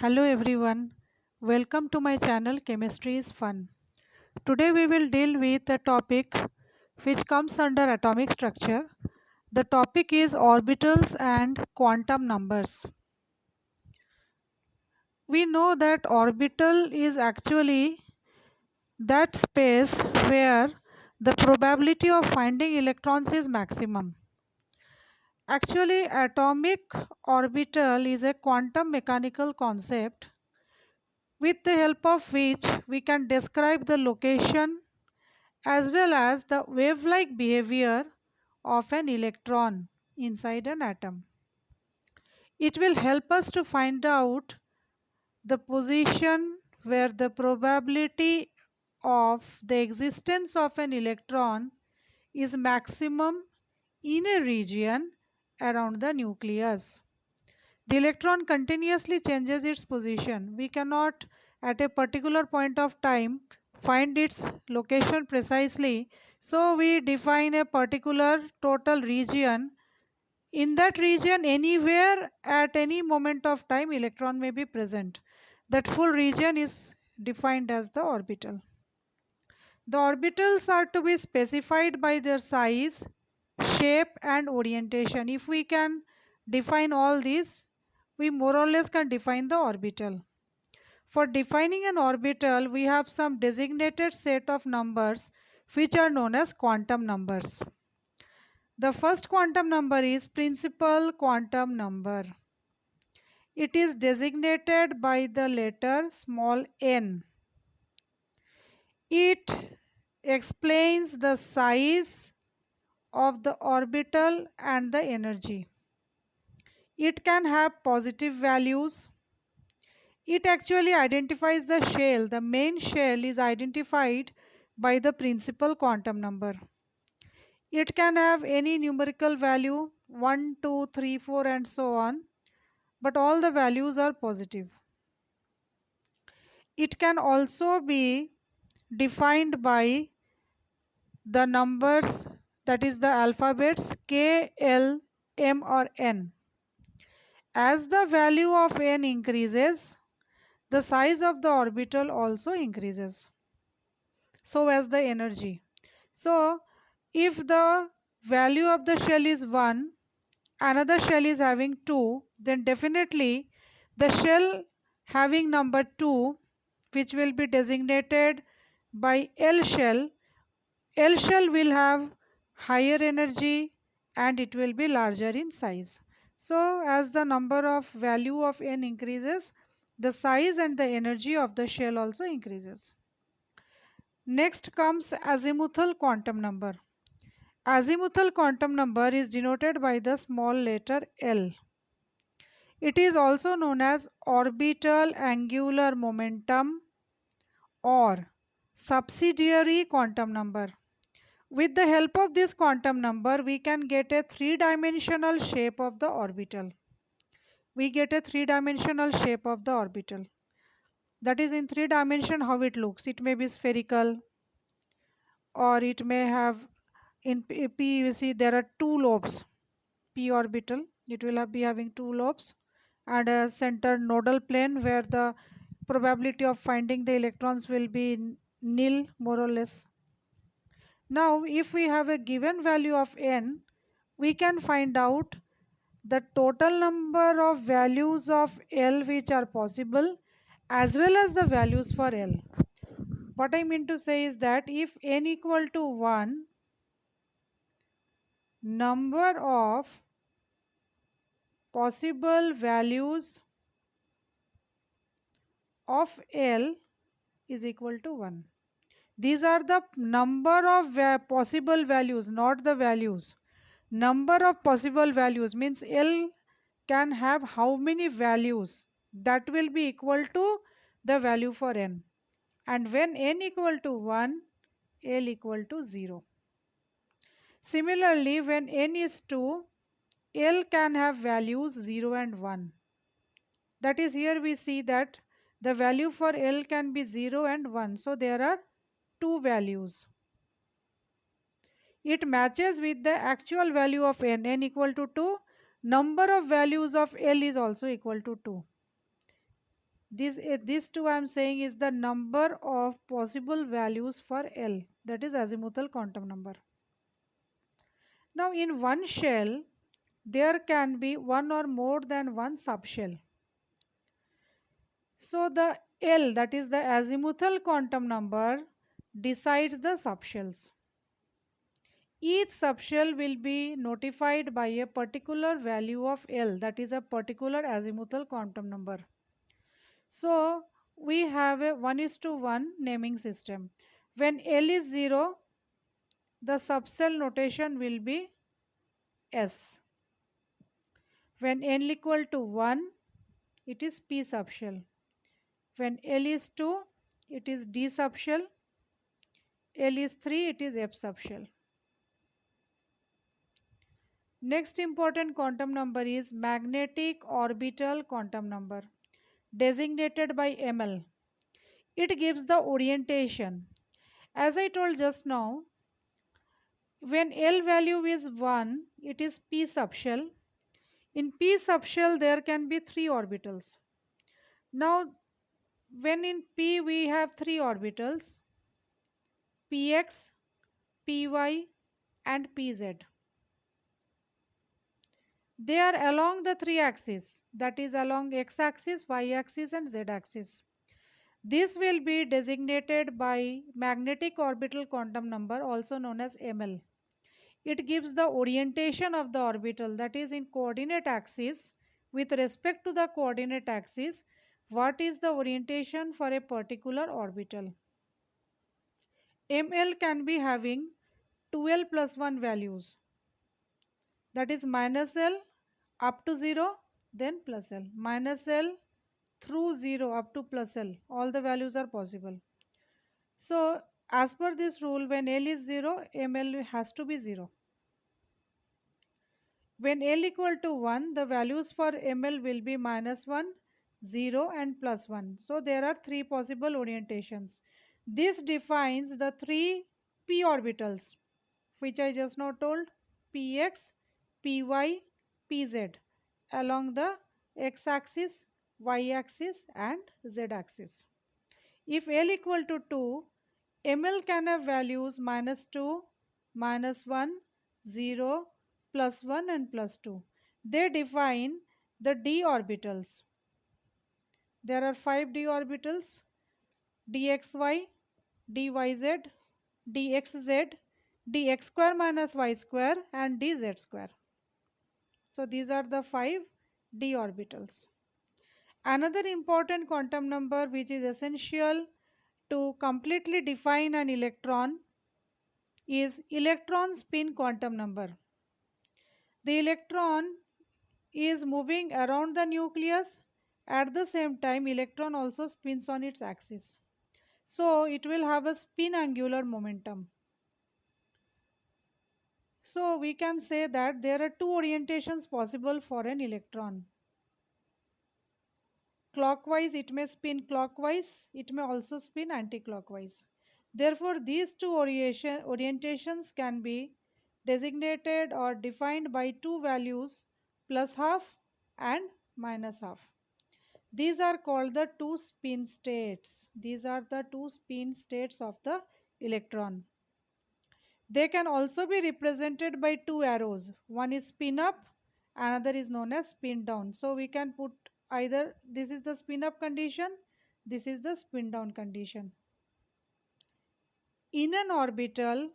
Hello everyone, welcome to my channel Chemistry is Fun. Today we will deal with a topic which comes under atomic structure. The topic is orbitals and quantum numbers. We know that orbital is actually that space where the probability of finding electrons is maximum. Actually, atomic orbital is a quantum mechanical concept with the help of which we can describe the location as well as the wave-like behavior of an electron inside an atom. It will help us to find out the position where the probability of the existence of an electron is maximum in a region around the nucleus. The electron continuously changes its position. We cannot at a particular point of time find its location precisely. So we define a particular total region. In that region, anywhere at any moment of time, electron may be present. That full region is defined as the orbital. The orbitals are to be specified by their size, shape and orientation. If we can define all these, we more or less can define the orbital. For defining an orbital, we have some designated set of numbers which are known as quantum numbers. The first quantum number is principal quantum number. It is designated by the letter small n. It explains the size of the orbital and the energy. It can have positive values. It actually identifies the shell. The main shell is identified by the principal quantum number. It can have any numerical value 1, 2, 3, 4 and so on, but all the values are positive. It can also be defined by the numbers, that is the alphabets K, L, M or N. As the value of n increases, the size of the orbital also increases. So as the energy. So if the value of the shell is 1, another shell is having 2, then definitely the shell having number 2, which will be designated by L shell will have higher energy and it will be larger in size. So as the number of value of n increases, the size and the energy of the shell also increases. Next comes azimuthal quantum number. Azimuthal quantum number is denoted by the small letter L. It is also known as orbital angular momentum or subsidiary quantum number. With the help of this quantum number, we can get a three-dimensional shape of the orbital. We get a three-dimensional shape of the orbital. That is, in 3 dimension how it looks. It may be spherical, or it may have, in P you see there are 2 lobes. P orbital, it will be having 2 lobes and a center nodal plane where the probability of finding the electrons will be nil more or less. Now if we have a given value of n, we can find out the total number of values of L which are possible as well as the values for L. What I mean to say is that if n equal to 1, number of possible values of L is equal to 1. These are the number of possible values, not the values. Number of possible values means L can have how many values, that will be equal to the value for n. And when n equal to 1, L equal to 0. Similarly, when n is 2, L can have values 0 and 1. That is, here we see that the value for L can be 0 and 1. So there are 2 values. It matches with the actual value of n equal to 2. Number of values of L is also equal to 2. This two I am saying is the number of possible values for L, that is azimuthal quantum number. Now in one shell there can be one or more than one subshell. So the L, that is the azimuthal quantum number, decides the subshells. Each subshell will be notified by a particular value of L, that is a particular azimuthal quantum number. So we have a 1:1 naming system. When L is 0, the subshell notation will be S. When N equal to 1, it is P subshell. When L is 2, it is D subshell. L is 3, it is F subshell. Next important quantum number is magnetic orbital quantum number, designated by ML. It gives the orientation. As I told just now, when L value is 1, it is P subshell. In P subshell, there can be 3 orbitals. Now, when in P we have 3 orbitals, Px, Py and Pz. They are along the 3 axes, that is along x-axis, y-axis and z-axis. This will be designated by magnetic orbital quantum number, also known as ML. It gives the orientation of the orbital, that is in coordinate axis. With respect to the coordinate axis, what is the orientation for a particular orbital? ML can be having 2L plus 1 values, that is minus L up to 0, then plus L, minus L through 0 up to plus L, all the values are possible. So as per this rule, when L is 0, ML has to be 0. When L equal to 1, the values for ML will be minus 1, 0 and plus 1. So there are 3 possible orientations. This defines the 3 p orbitals, which I just now told, px, py, pz, along the x-axis, y-axis and z-axis. If L equal to 2, ML can have values minus 2, minus 1, 0, plus 1 and plus 2. They define the d orbitals. There are 5 d orbitals: dxy, dyz, dxz, dx square minus y square and dz square. So these are the 5 d orbitals. Another important quantum number which is essential to completely define an electron is electron spin quantum number. The electron is moving around the nucleus. At the same time, electron also spins on its axis. So it will have a spin angular momentum. So we can say that there are 2 orientations possible for an electron. Clockwise, it may spin clockwise, it may also spin anti-clockwise. Therefore, these 2 orientations can be designated or defined by 2 values, plus half and minus half. These are called the 2 spin states. These are the 2 spin states of the electron. They can also be represented by 2 arrows. One is spin up, another is known as spin down. So we can put either this is the spin up condition, this is the spin down condition. In an orbital,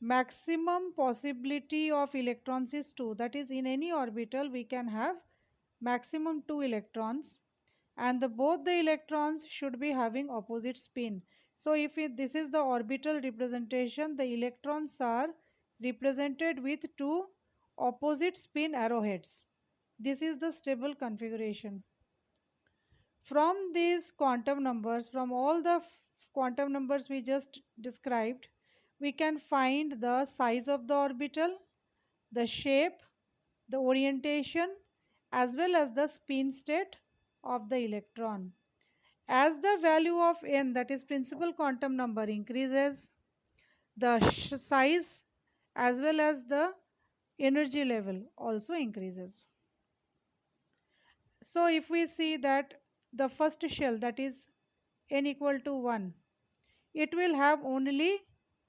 maximum possibility of electrons is 2. That is, in any orbital we can have maximum 2 electrons, and both the electrons should be having opposite spin. So if this is the orbital representation, the electrons are represented with 2 opposite spin arrowheads. This is the stable configuration. From these quantum numbers, from all the quantum numbers we just described, we can find the size of the orbital, the shape, the orientation, as well as the spin state of the electron. As the value of n, that is principal quantum number, increases, the size as well as the energy level also increases. So if we see that the first shell, that is n equal to 1, it will have only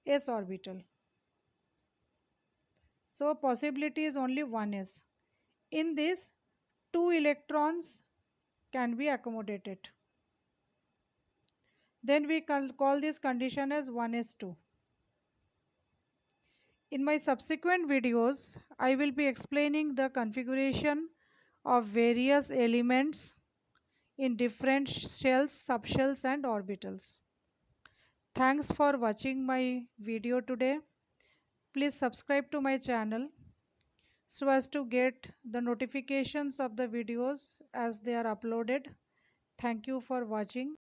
s orbital. So possibility is only 1s. In this, 2 electrons can be accommodated. Then we call this condition as 1s2. In my subsequent videos, I will be explaining the configuration of various elements in different shells, subshells and orbitals. Thanks for watching my video today. Please subscribe to my channel so as to get the notifications of the videos as they are uploaded. Thank you for watching.